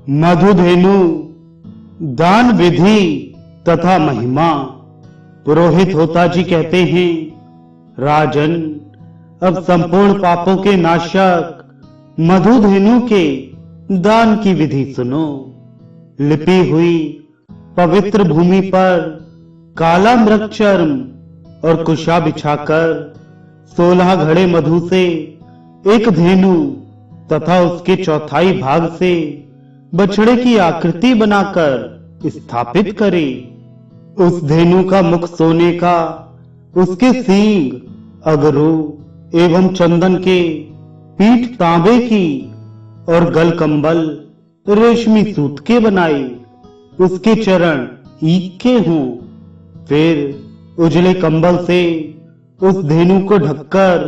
मधुधेनु दान विधि तथा महिमा। पुरोहित होता जी कहते हैं, राजन, अब संपूर्ण पापों के नाशक मधुधेनु के दान की विधि सुनो। लिपि हुई पवित्र भूमि पर काला मृग चर्म और कुशा बिछाकर 16 घड़े मधु से एक धेनु तथा उसके चौथाई भाग से बछड़े की आकृति बनाकर स्थापित करे। उस धेनु का मुख सोने का, उसके सींग अगरू एवं चंदन के, पीठ तांबे की और गल कंबल रेशमी सूत के बनाए। उसके चरण ईख के हों। फिर उजले कंबल से उस धेनु को ढककर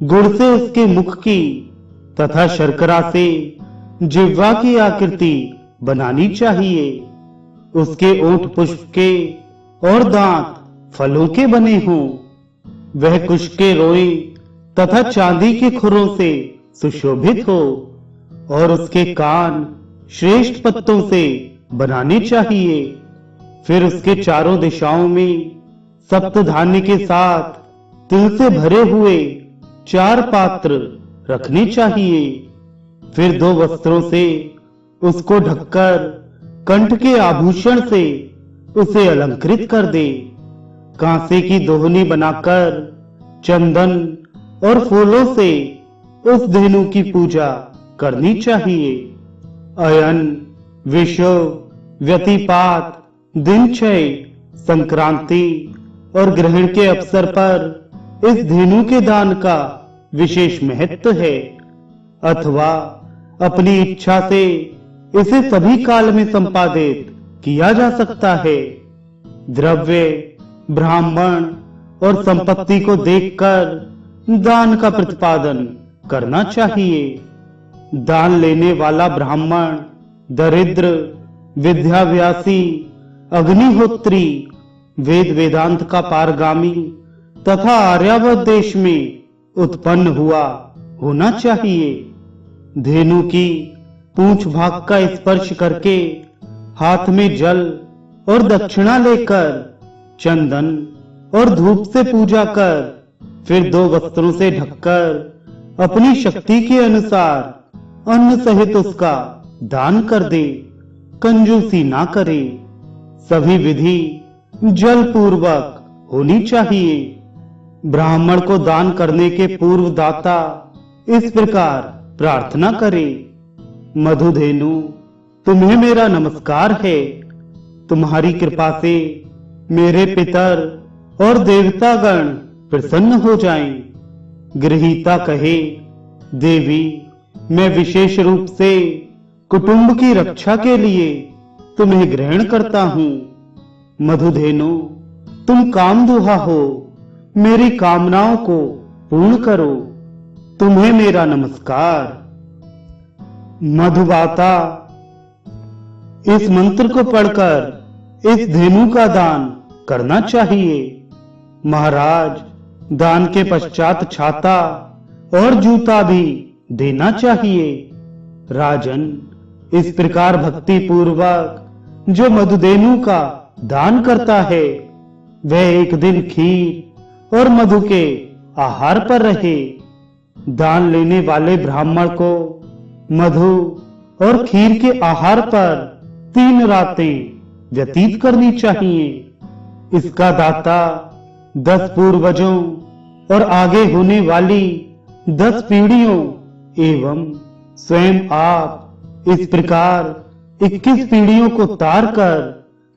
गुड़ से उसके मुख की तथा शर्करा से जिह्वा की आकृति बनानी चाहिए। उसके ओंठ पुष्प के और दांत फलों के बने हों। वह कुश के रोए तथा चांदी के खुरों से सुशोभित हो और उसके कान श्रेष्ठ पत्तों से बनाने चाहिए। फिर उसके चारों दिशाओं में सप्त धान्य के साथ तिल से भरे हुए 4 पात्र रखने चाहिए। फिर 2 वस्त्रों से उसको ढककर कंठ के आभूषण से उसे अलंकृत कर दे। कांसे की दोहनी बनाकर चंदन और फूलों से उस धेनु की पूजा करनी चाहिए। अयन, विषुव, व्यतिपात, दिनक्षय, संक्रांति और ग्रहण के अवसर पर इस धेनु के दान का विशेष महत्व है। अथवा अपनी इच्छा से इसे सभी काल में संपादित किया जा सकता है। द्रव्य, ब्राह्मण और संपत्ति को देखकर दान का प्रतिपादन करना चाहिए। दान लेने वाला ब्राह्मण दरिद्र, विद्याव्यासी, अग्निहोत्री, वेद वेदांत का पारगामी तथा आर्यावर्त देश में उत्पन्न हुआ होना चाहिए। धेनु की पूंछ भाग का स्पर्श करके हाथ में जल और दक्षिणा लेकर चंदन और धूप से पूजा कर फिर 2 वस्त्रों से ढककर अपनी शक्ति के अनुसार अन्न सहित उसका दान कर दे। कंजूसी ना करे। सभी विधि जल पूर्वक होनी चाहिए। ब्राह्मण को दान करने के पूर्व दाता इस प्रकार प्रार्थना करे, मधुधेनु, तुम्हें मेरा नमस्कार है। तुम्हारी कृपा से मेरे पितर और देवतागण प्रसन्न हो जाएं। गृहीता कहे, देवी, मैं विशेष रूप से कुटुंब की रक्षा के लिए तुम्हें ग्रहण करता हूं। मधुधेनु, तुम कामदुहा हो, मेरी कामनाओं को पूर्ण करो। तुम्हें मेरा नमस्कार। मधुबाता, इस मंत्र को पढ़कर इस धेनु का दान करना चाहिए। महाराज, दान के पश्चात छाता और जूता भी देना चाहिए। राजन, इस प्रकार भक्ति पूर्वक जो मधुधेनु का दान करता है वह एक दिन खीर और मधु के आहार पर रहे। दान लेने वाले ब्राह्मण को मधु और खीर के आहार पर 3 रातें व्यतीत करनी चाहिए। इसका दाता 10 पूर्वजों और आगे होने वाली 10 पीढ़ियों एवं स्वयं आप इस प्रकार 21 पीढ़ियों को तार कर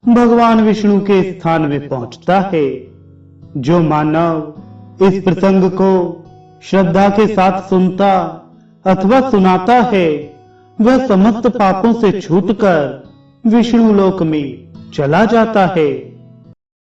भगवान विष्णु के स्थान में पहुंचता है। जो मानव इस प्रसंग को श्रद्धा के साथ सुनता अथवा सुनाता है वह समस्त पापों से छूटकर विष्णु लोक में चला जाता है।